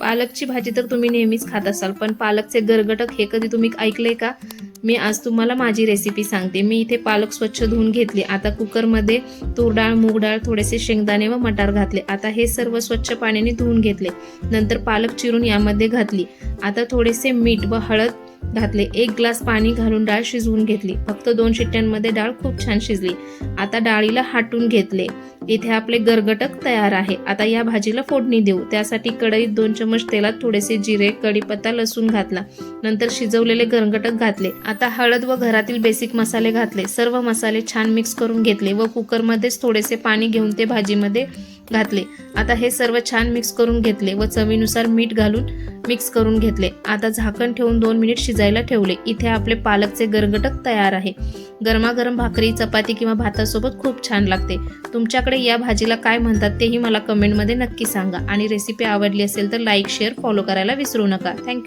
पालकची भाजी तर तुम्ही नेहमीच खात असाल, पण पालकचे गरगटक हे कधी तुम्ही ऐकले का? मी आज तुम्हाला माझी रेसिपी सांगते. मी इथे पालक स्वच्छ धुवून घेतली. आता कुकरमध्ये तूर डाळ, मूग डाळ, थोडेसे शेंगदाणे व मटार घातले. आता हे सर्व स्वच्छ पाण्याने धुवून घेतले. नंतर पालक चिरून यामध्ये घातली. आता थोडेसे मीठ व हळद घातले. 1 ग्लास पाणी घालून डाळ शिजवून घेतली. फक्त 2 शिट्ट्यांमध्ये डाळ खूप छान शिजली. आता डाळीला हाटून घेतले. इथे आपले गरगटक तयार आहे. आता या भाजीला फोडणी देऊ. त्यासाठी कढईत 2 चमच तेलात थोडेसे जिरे, कढीपत्ता, लसूण घातला. नंतर शिजवलेले गरगटक घातले. आता हळद व घरातील बेसिक मसाले घातले. सर्व मसाले छान मिक्स करून घेतले व कुकरमध्येच थोडेसे पाणी घेऊन ते भाजीमध्ये घातले. आता हे सर्व छान मिक्स करून घेतले व चवीनुसार मीठ घालून मिक्स करून घेतले. आता झाकण ठेवून 2 मिनिट शिजायला ठेवले. इथे आपले पालकचे गरगटक तयार आहे. गरमागरम भाकरी, चपाती किंवा भातासोबत खूप छान लागते. तुमच्याकडे या भाजीला काय म्हणतात तेही मला कमेंटमध्ये नक्की सांगा. आणि रेसिपी आवडली असेल तर लाईक, शेअर, फॉलो करायला विसरू नका. थँक्यू.